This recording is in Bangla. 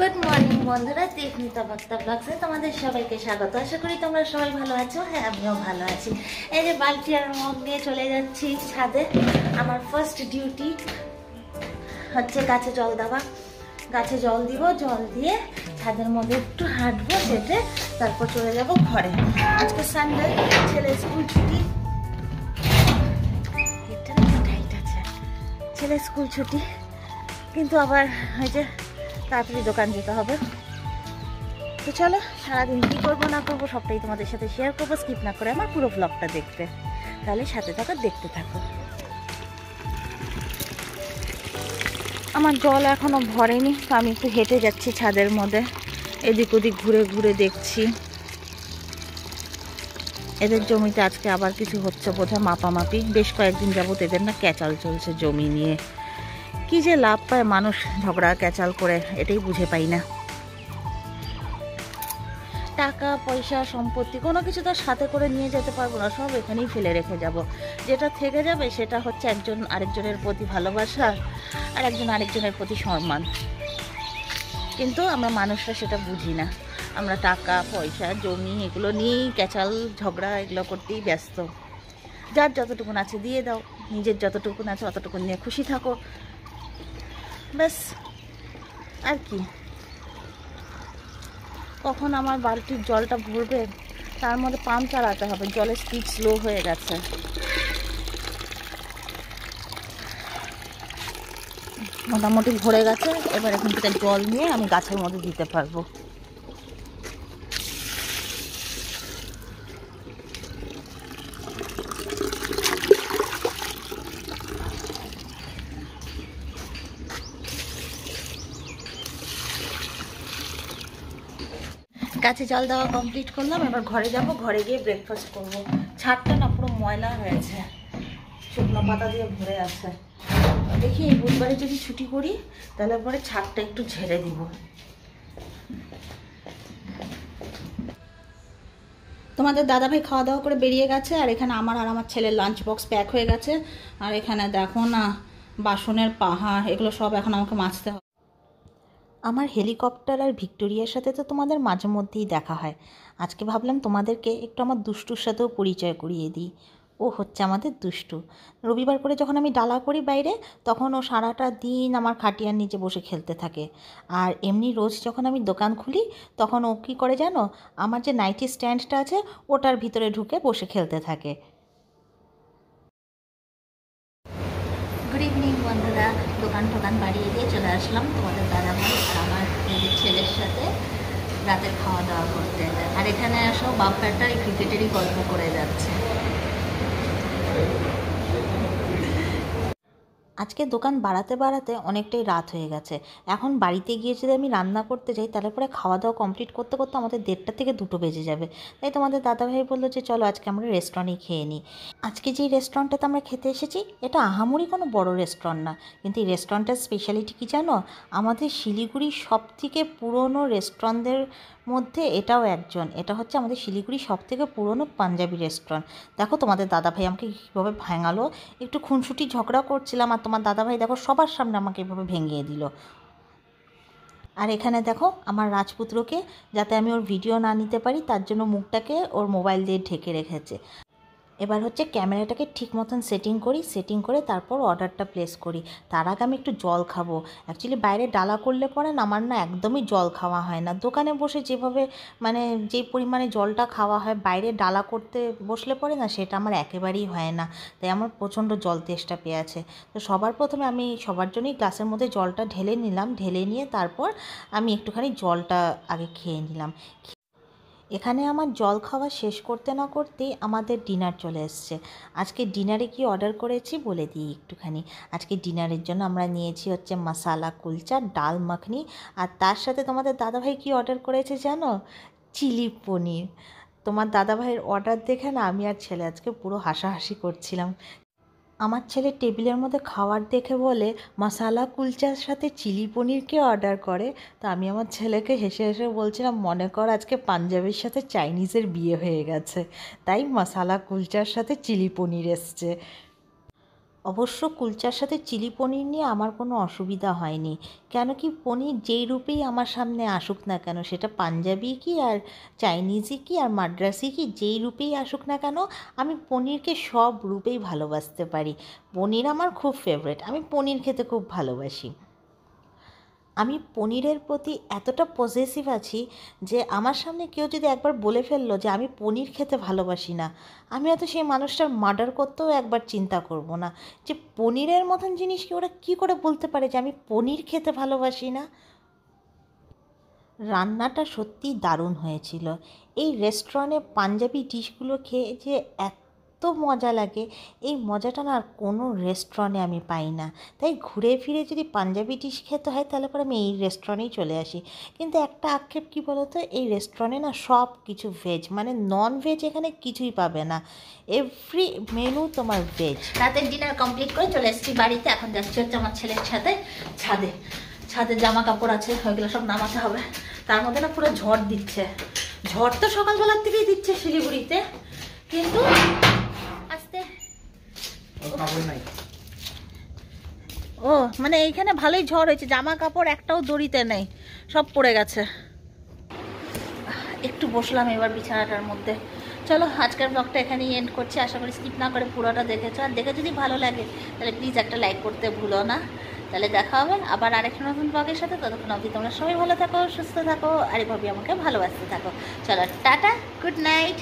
গুড মর্নিং বন্ধুরা, তীক্ষ্ণিতা বার্তা ব্লগসে তোমাদের সবাইকে স্বাগত। আশা করি তোমরা সবাই ভালো আছো। হ্যাঁ, আমিও ভালো আছি। এই যে বালতি আর মগ নিয়ে চলে যাচ্ছি ছাদে। আমার ফার্স্ট ডিউটি হচ্ছে গাছে জল দেওয়া। গাছে জল দিব, জল দিয়ে ছাদের মধ্যে একটু হাঁটবো, হেঁটে তারপর চলে যাব ঘরে। আজকে সানডে, ছেলে স্কুল ছুটি। ছেলে স্কুল ছুটি, কিন্তু আবার ওই যে তাড়াতাড়ি দোকান যেতে হবে। তো চলো, সারাদিন কী করবো না করবো সবটাই তোমাদের সাথে শেয়ার করবো। স্কিপ না করে আমার পুরো ব্লগটা দেখবে, তাহলে সাথে থাকো, দেখতে থাকো। আমার জল এখনো ভরেনি, তো আমি একটু হেঁটে যাচ্ছি ছাদের মধ্যে, এদিক ওদিক ঘুরে ঘুরে দেখছি। এদের জমিতে আজকে আবার কিছু হচ্ছে বোধহয়, মাপামাপি। বেশ কয়েকদিন যাবত এদের না ক্যাচাল চলছে জমি নিয়ে। কি যে লাভ পায় মানুষ ঝগড়া ক্যাচাল করে, এটাই বুঝে পাই না। টাকা পয়সা সম্পত্তি কোনো কিছু তো সাথে করে নিয়ে যেতে পারবো না, সব এখানেই ফেলে রেখে যাব। যেটা থেকে যাবে সেটা হচ্ছে একজন আরেকজনের প্রতি ভালোবাসা আর একজন আরেকজনের প্রতি সম্মান। কিন্তু আমরা মানুষরা সেটা বুঝি না। আমরা টাকা পয়সা জমি এগুলো নিয়েই ক্যাচাল ঝগড়া এগুলো করতেই ব্যস্ত। যার যতটুকুন আছে দিয়ে দাও, নিজের যতটুকুন আছে অতটুকুন নিয়ে খুশি থাকো, ব্যাস। আর কি, কখন আমার বালতির জলটা ভরবে তার মধ্যে পাম্প চালাতে হবে, জলের স্পিড স্লো হয়ে গেছে। মোটামুটি ভরে গেছে, এবার এখান থেকে জল নিয়ে আমি গাছের মধ্যে দিতে পারবো। গাছে জল দেওয়া কমপ্লিট করলাম, এবার ঘরে যাব। ঘরে গিয়ে ব্রেকফাস্ট করব। ছাদটা না পুরো ময়লা হয়েছে, শুকনো পাতা দিয়ে ভরে আছে। দেখি এই বুধবারে যদি ছুটি করি তাহলে পরে ছাদটা একটু ঝেড়ে দিব। তোমাদের দাদাভাই খাওয়া দাওয়া করে বেরিয়ে গেছে, আর এখানে আমার আর আমার ছেলের লাঞ্চ বক্স প্যাক হয়ে গেছে। আর এখানে দেখো না, বাসনের পাহাড়, এগুলো সব এখন আমাকে মাজতে হবে। আমার হেলিকপ্টার আর ভিক্টোরিয়ার সাথে তো তোমাদের মাঝে মধ্যেই দেখা হয়। আজকে ভাবলাম তোমাদেরকে একটু আমার দুষ্টুর সাথেও পরিচয় করিয়ে দিই। ও হচ্ছে আমাদের দুষ্টু। রবিবার করে যখন আমি ডালা করি বাইরে, তখন ও সারাটা দিন আমার খাটিয়ার নিচে বসে খেলতে থাকে। আর এমনি রোজ যখন আমি দোকান খুলি, তখন ও কী করে জানো, আমার যে নাইটি স্ট্যান্ডটা আছে ওটার ভিতরে ঢুকে বসে খেলতে থাকে। গুড ইভিনিং বন্ধুরা, দোকান টোকান বাড়িয়ে দিয়ে চলে আসলাম তোমাদের দাদাভাই আর আমার ছেলের সাথে রাতের খাওয়া দাওয়া করতে। আর এখানে আসো বাপ্পাটা এই ক্রিকেটেরই গল্প করে যাচ্ছে। আজকে দোকান বাড়াতে বাড়াতে অনেকটাই রাত হয়ে গেছে। এখন বাড়িতে গিয়ে যদি আমি রান্না করতে যাই, তাহলে পরে খাওয়া দাওয়া কমপ্লিট করতে করতে আমাদের 1:30 থেকে 2টো বেজে যাবে। তাই তোমাদের দাদাভাই বললো যে চলো আজকে আমরা রেস্টুরেন্টেই খেয়ে নিই। আজকে যেই রেস্টুরেন্টটাতে আমরা খেতে এসেছি, এটা আহামরি কোনো বড় রেস্টুরেন্ট না, কিন্তু এই রেস্টুরেন্টের স্পেশালিটি কী জানো, আমাদের শিলিগুড়ির সবথেকে পুরনো রেস্টুরেন্টদের মধ্যে এটাও একজন। এটা হচ্ছে আমাদের শিলিগুড়ির সবথেকে পুরনো পাঞ্জাবি রেস্টুরেন্ট। দেখো তোমাদের দাদাভাই আমাকে কীভাবে ভাঙালো। একটু খুনসুটি ঝগড়া করছিলাম, আর তোমার দাদাভাই দেখো সবার সামনে আমাকে এভাবে ভেঙিয়ে দিল। আর এখানে দেখো আমার রাজপুত্রকে, যাতে আমি ওর ভিডিও না নিতে পারি তার জন্য মুখটাকে ওর মোবাইল দিয়ে ঢেকে রেখেছে। এবার হচ্ছে ক্যামেরাটাকে ঠিক মতন সেটিং করি, সেটিং করে তারপর অর্ডারটা প্লেস করি। তার আগে আমি একটু জল খাবো। অ্যাকচুয়ালি বাইরে ডালা করলে পরে না আমার না একদমই জল খাওয়া হয় না। দোকানে বসে যেভাবে মানে যেই পরিমাণে জলটা খাওয়া হয়, বাইরে ডালা করতে বসলে পরে না সেটা আমার একেবারেই হয় না। তাই আমার প্রচণ্ড জল তেষ্টা পেয়ে আছে। তো সবার প্রথমে আমি সবার জন্যই গ্লাসের মধ্যে জলটা ঢেলে নিলাম। ঢেলে নিয়ে তারপর আমি একটুখানি জলটা আগে খেয়ে নিলাম। এখানে আমার জল খাওয়া শেষ করতে না করতেই আমাদের ডিনার চলে এসছে। আজকে ডিনারে কি অর্ডার করেছি বলে দিই একটুখানি। আজকে ডিনারের জন্য আমরা নিয়েছি হচ্ছে মশালা কুলচা, ডাল মাখনি, আর তার সাথে তোমাদের দাদাভাই কি অর্ডার করেছে জানো, চিলি পনির। তোমার দাদাভাইয়ের অর্ডার দেখে না আমি আর ছেলে আজকে পুরো হাসাহাসি করছিলাম। আমার ছেলে টেবিলের মধ্যে খাবার দেখে বলে মশালা কুলচার সাথে চিলি পনির কে অর্ডার করে। তো আমি আমার ছেলেকে হেসে হেসে বলছিলাম, মনে কর আজকে পাঞ্জাবির সাথে চাইনিজের বিয়ে হয়ে গেছে, তাই মশালা কুলচার সাথে চিলি পনির এসছে। অবশ্য কুলচার সাথে চিলি পনির নিয়ে আমার কোনো অসুবিধা হয়নি, কেন কি পনির যেই রূপেই আমার সামনে আসুক না কেন, সেটা পাঞ্জাবি কি আর চাইনিজই কি আর মাদ্রাসি কি, যেই রূপেই আসুক না কেন আমি পনিরকে সব রূপেই ভালোবাসতে পারি। পনির আমার খুব ফেভারিট, আমি পনির খেতে খুব ভালোবাসি। আমি পনিরের প্রতি এতটা পজেসিভ আছি যে আমার সামনে কেউ যদি একবার বলে ফেললো যে আমি পনির খেতে ভালোবাসি না, আমি হয়তো সেই মানুষটার মার্ডার করতেও একবার চিন্তা করব না, যে পনিরের মতন জিনিসকে ওরা কী করে বলতে পারে যে আমি পনির খেতে ভালোবাসি না। রান্নাটা সত্যিই দারুণ হয়েছিল। এই রেস্টুরেন্টে পাঞ্জাবি ডিশগুলো খেয়ে যে এত মজা লাগে, এই মজাটা না আর কোনো রেস্টুরেন্টে আমি পাই না। তাই ঘুরে ফিরে যদি পাঞ্জাবি ডিশ খেতে হয় তাহলে পরে আমি এই রেস্টুরেন্টেই চলে আসি। কিন্তু একটা আক্ষেপ কী বলো তো, এই রেস্টুরেন্টে না সব কিছু ভেজ, মানে নন ভেজ এখানে কিছুই পাবে না, এভরি মেনু তোমার ভেজ। রাতের ডিনার কমপ্লিট করে চলে এসেছি বাড়িতে, এখন যাচ্ছি হচ্ছে আমার ছেলের সাথে ছাদে। ছাদে জামা কাপড় আছে, ওইগুলো সব নামাতে হবে। তার মধ্যে না পুরো ঝড় দিচ্ছে, ঝড় তো সকালবেলার থেকেই দিচ্ছে শিলিগুড়িতে, কিন্তু আস্তে ও মানে এইখানে ভালোই ঝড় হয়েছে, জামা কাপড় একটাও দড়িতে নেই, সব পড়ে গেছে। একটু বসলাম এবার বিছানাটার মধ্যে। চলো আজকের ব্লগটা এখানেই এন্ড করছি, আশা করি স্কিপ না করে পুরোটা দেখেছো, আর দেখে যদি ভালো লাগে তাহলে প্লিজ একটা লাইক করতে ভুলো না। তাহলে দেখা হবে আবার আরেকটা নতুন ব্লগের সাথে, ততক্ষণ অবধি তোমরা সবাই ভালো থাকো, সুস্থ থাকো, আর এভাবে আমাকে ভালোবাসতে থাকো। চলো টাটা, গুড নাইট।